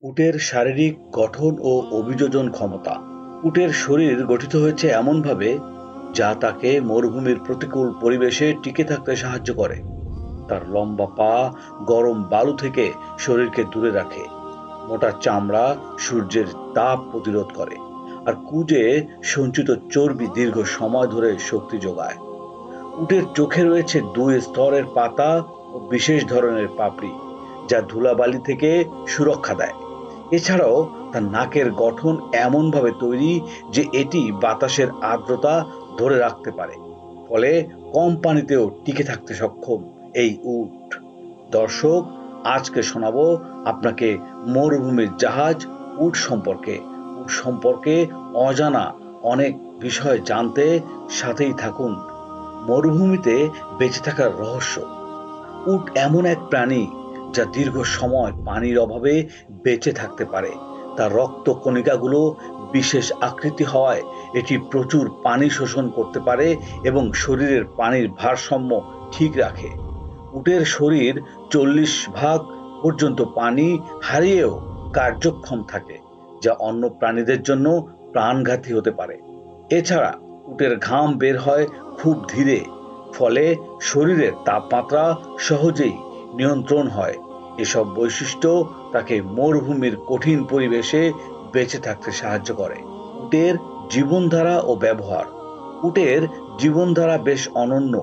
উটের শারীরিক গঠন ও অভিযোজন ক্ষমতা। উটের শরীর গঠিত হয়েছে এমনভাবে যা তাকে মরুভূমির প্রতিকূল পরিবেশে টিকে থাকতে সাহায্য করে। তার লম্বা পা গরম বালু থেকে শরীরকে দূরে রাখে। মোটা চামড়া সূর্যের তাপ প্রতিরোধ করে, আর কুজে সঞ্চিত চর্বি দীর্ঘ সময় ধরে শক্তি যোগায়। উটের চোখে রয়েছে দুই স্তরের পাতা ও বিশেষ ধরনের পাপড়ি, যা ধুলাবালি থেকে সুরক্ষা দেয়। এছাড়াও তার নাকের গঠন এমনভাবে তৈরি যে এটি বাতাসের আর্দ্রতা ধরে রাখতে পারে, ফলে কম পানিতেও টিকে থাকতে সক্ষম এই উট। দর্শক, আজকে শোনাবো আপনাকে মরুভূমির জাহাজ উট সম্পর্কে। উট সম্পর্কে অজানা অনেক বিষয় জানতে সাথেই থাকুন। মরুভূমিতে বেঁচে থাকার রহস্য। উট এমন এক প্রাণী যা দীর্ঘ সময় পানির অভাবে বেঁচে থাকতে পারে। তার রক্ত কণিকাগুলো বিশেষ আকৃতি হওয়ায় এটি প্রচুর পানি শোষণ করতে পারে এবং শরীরের পানির ভারসাম্য ঠিক রাখে। উটের শরীর 40% পর্যন্ত পানি হারিয়েও কার্যক্ষম থাকে, যা অন্য প্রাণীদের জন্য প্রাণঘাতী হতে পারে। এছাড়া উটের ঘাম বের হয় খুব ধীরে, ফলে শরীরের তাপমাত্রা সহজেই নিয়ন্ত্রণ হয়। এসব বৈশিষ্ট্য তাকে মরুভূমির কঠিন পরিবেশে বেঁচে থাকতে সাহায্য করে। উটের জীবনধারা ও ব্যবহার। উটের জীবনধারা বেশ অনন্য।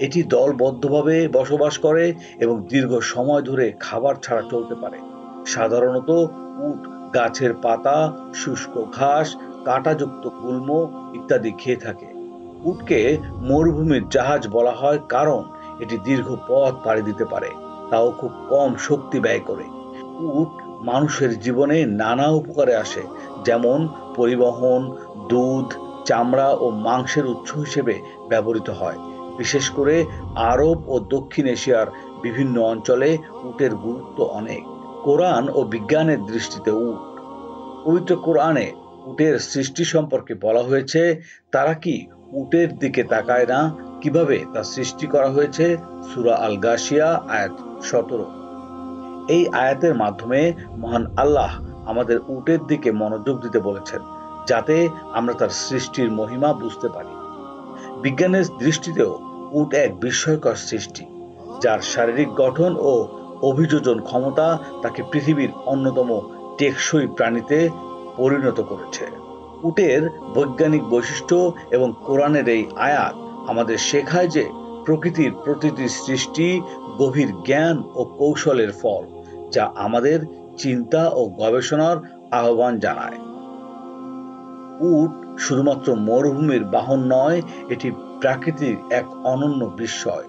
এটি দলবদ্ধভাবে বসবাস করে এবং দীর্ঘ সময় ধরে খাবার ছাড়া চলতে পারে। সাধারণত উট গাছের পাতা, শুষ্ক ঘাস, কাঁটাযুক্ত গুল্ম ইত্যাদি খেয়ে থাকে। উটকে মরুভূমির জাহাজ বলা হয় কারণ এটি দীর্ঘ পথ পাড়ি দিতে পারে, তাও খুব কম শক্তি ব্যয় করে। উট মানুষের জীবনে নানা উপকারে আসে, যেমন পরিবহন, দুধ, চামড়া ও মাংসের উৎস হিসেবে ব্যবহৃত হয়। বিশেষ করে আরব ও দক্ষিণ এশিয়ার বিভিন্ন অঞ্চলে উটের গুরুত্ব অনেক। কোরআন ও বিজ্ঞানের দৃষ্টিতে উট। পবিত্র কোরআনে উটের সৃষ্টি সম্পর্কে বলা হয়েছে, তারা কি উটের দিকে তাকায় না, কিভাবে তা সৃষ্টি করা হয়েছে। সূরা আল গাশিয়া আয়াত 17। এই আয়াতের মাধ্যমে মহান আল্লাহ আমাদের উটের দিকে মনোযোগ দিতে বলেছেন, যাতে আমরা তার সৃষ্টির মহিমা বুঝতে পারি। বিজ্ঞানের দৃষ্টিতেও উট এক বিস্ময়কর সৃষ্টি, যার শারীরিক গঠন ও অভিযোজন ক্ষমতা তাকে পৃথিবীর অন্যতম টেকসই প্রাণীতে পরিণত করেছে। উটের বৈজ্ঞানিক বৈশিষ্ট্য এবং কোরআনের এই আয়াত আমাদের শেখায় যে প্রকৃতির প্রতিটি সৃষ্টি গভীর জ্ঞান ও কৌশলের ফল, যা আমাদের চিন্তা ও গবেষণার আহ্বান জানায়। উট শুধুমাত্র মরুভূমির বাহন নয়, এটি প্রাকৃতির এক অনন্য বিস্ময়।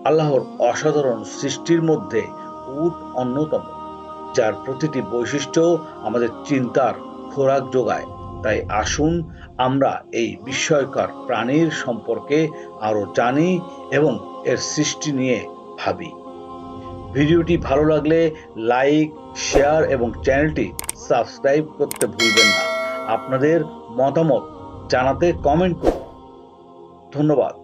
আল্লাহর অসাধারণ সৃষ্টির মধ্যে উট অন্যতম, যার প্রতিটি বৈশিষ্ট্য আমাদের চিন্তার খোরাক যোগায়। তাই আসুন আমরা এই বিস্ময়কর প্রাণীর সম্পর্কে আরো জানি এবং এর সৃষ্টি নিয়ে ভাবি। ভিডিওটি ভালো লাগলে লাইক, শেয়ার এবং চ্যানেলটি সাবস্ক্রাইব করতে ভুলবেন না। আপনাদের মতামত জানাতে কমেন্ট করুন। ধন্যবাদ।